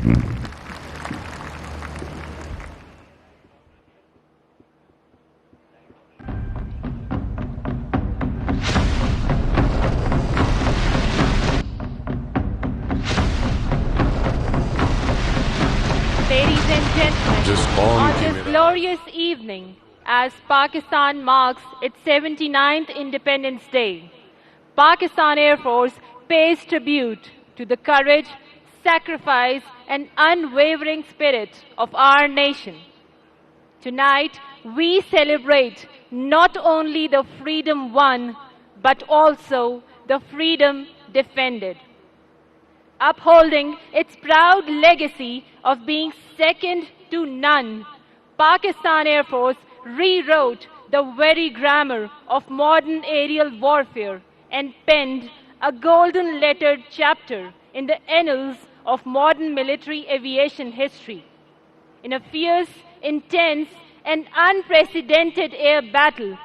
Ladies and gentlemen, on this glorious evening, as Pakistan marks its 79th Independence Day, Pakistan Air Force pays tribute to the courage, sacrifice, and unwavering spirit of our nation. Tonight, we celebrate not only the freedom won, but also the freedom defended. Upholding its proud legacy of being second to none, Pakistan Air Force rewrote the very grammar of modern aerial warfare and penned a golden lettered chapter in the annals of modern military aviation history. In a fierce, intense, and unprecedented air battle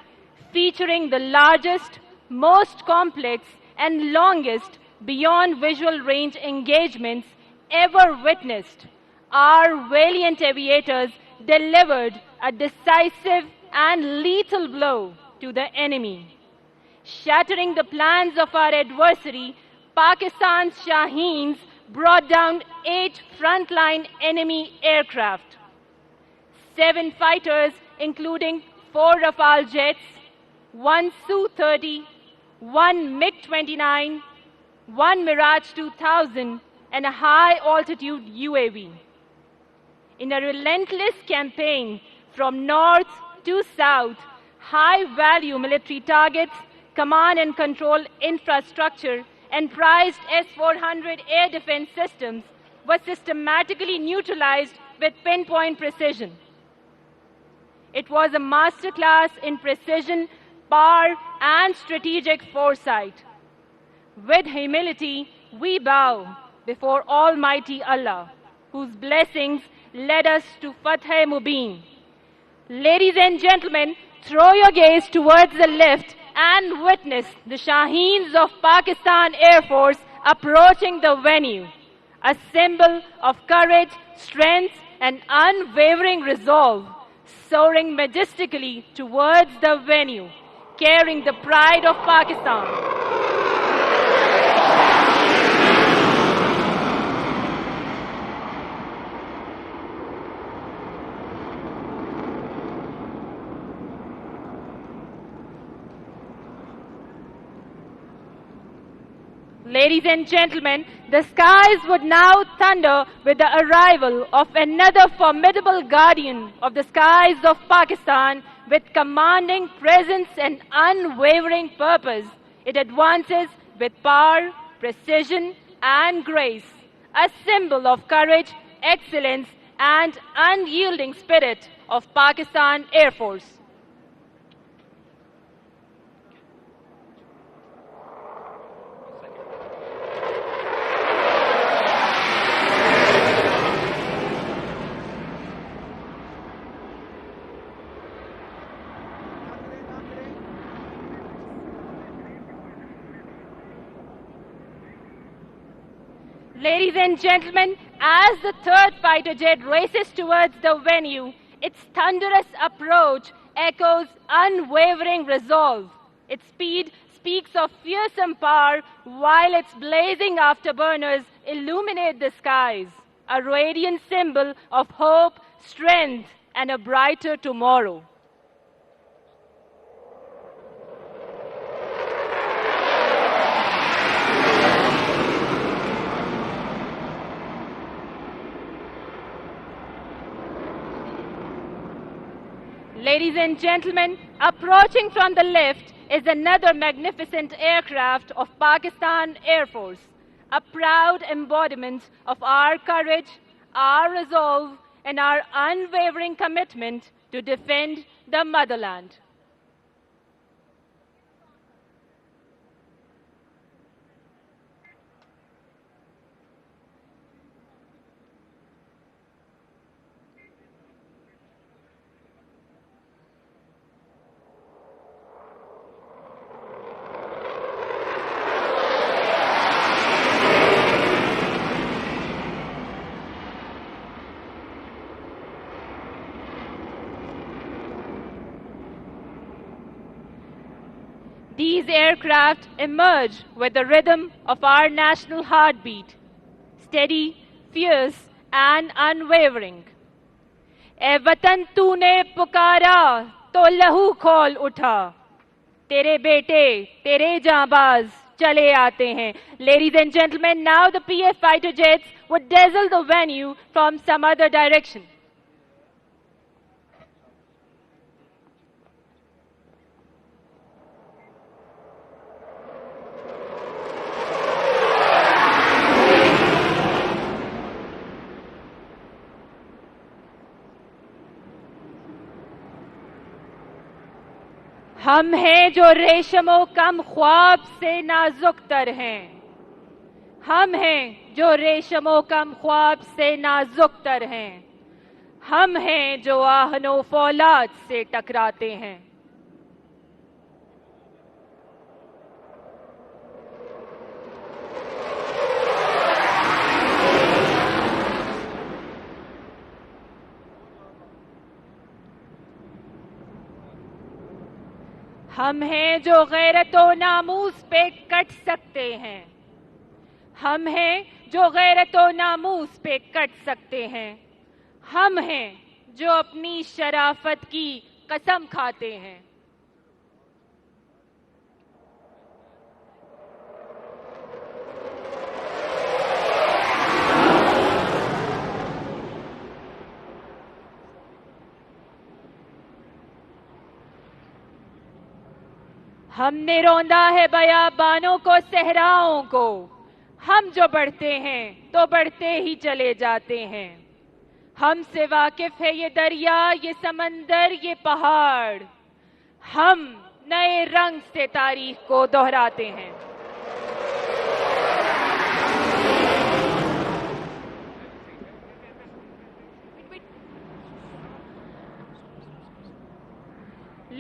featuring the largest, most complex, and longest beyond visual range engagements ever witnessed, our valiant aviators delivered a decisive and lethal blow to the enemy. Shattering the plans of our adversary, Pakistan's Shaheens brought down 8 frontline enemy aircraft. 7 fighters, including 4 Rafale jets, 1 Su-30, 1 MiG-29, 1 Mirage 2000, and a high-altitude UAV. In a relentless campaign from north to south, high-value military targets, command and control infrastructure, and prized S-400 air defense systems were systematically neutralized with pinpoint precision. It was a masterclass in precision, power, and strategic foresight. With humility, we bow before Almighty Allah, whose blessings led us to Fateh Mubin. Ladies and gentlemen, throw your gaze towards the left and witness the Shaheens of Pakistan Air Force approaching the venue, a symbol of courage, strength, and unwavering resolve, soaring majestically towards the venue, carrying the pride of Pakistan. Ladies and gentlemen, the skies would now thunder with the arrival of another formidable guardian of the skies of Pakistan with commanding presence and unwavering purpose. It advances with power, precision, and grace, a symbol of courage, excellence, and unyielding spirit of Pakistan Air Force. Ladies and gentlemen, as the third fighter jet races towards the venue, its thunderous approach echoes unwavering resolve. Its speed speaks of fearsome power, while its blazing afterburners illuminate the skies, a radiant symbol of hope, strength, and a brighter tomorrow. Ladies and gentlemen, approaching from the left is another magnificent aircraft of Pakistan Air Force, a proud embodiment of our courage, our resolve, and our unwavering commitment to defend the motherland. These aircraft emerge with the rhythm of our national heartbeat, steady, fierce, and unwavering. ए वतन तूने पुकारा तो लहू खोल उठा, तेरे बेटे तेरे जांबाज चले आते हैं. Ladies and gentlemen, now the PF fighter jets would dazzle the venue from some other direction. हम हैं जो रेशमो कम ख्वाब से नाजुक तर हैं. हम हैं जो रेशमो कम ख्वाब से नाजुक तर हैं. हम हैं जो आहनो फौलाद से टकराते हैं. हम हैं जो गैरतो नामूस पे कट सकते हैं. हम हैं जो गैरतो नामूस पे कट सकते हैं. हम हैं जो अपनी शराफत की कसम खाते हैं. हमने रौंदा है बयाबानों को, सहराओं को. हम जो बढ़ते हैं तो बढ़ते ही चले जाते हैं. हमसे वाकिफ है ये दरिया, ये समंदर, ये पहाड़. हम नए रंग से तारीख को दोहराते हैं.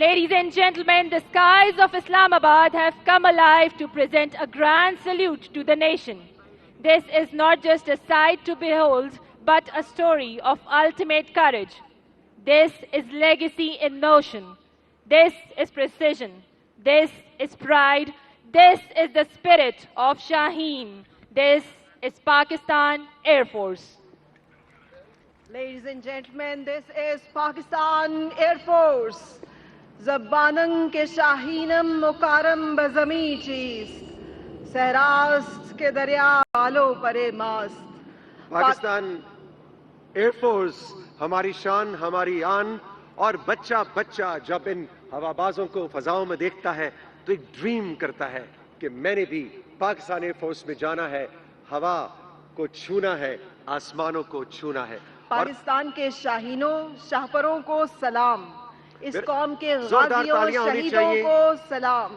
Ladies and gentlemen, the skies of Islamabad have come alive to present a grand salute to the nation. This is not just a sight to behold, but a story of ultimate courage. This is legacy in motion. This is precision. This is pride. This is the spirit of Shaheen. This is Pakistan Air Force. Ladies and gentlemen, this is Pakistan Air Force. ज़ब्बानंग के शाहीनम मुकारम बज़मी चीज़, सहरास्त के दरिया बालों परे मास्त. Pakistan air force हमारी शान, हमारी आन. और बच्चा बच्चा जब इन हवाबाजों को फजाओं में देखता है तो एक ड्रीम करता है कि मैंने भी पाकिस्तान एयरफोर्स में जाना है, हवा को छूना है, आसमानों को छूना है. पाकिस्तान के शाहीनों, शाहपरों को सलाम. इस कौम के गाजियों, शहीदों को सलाम.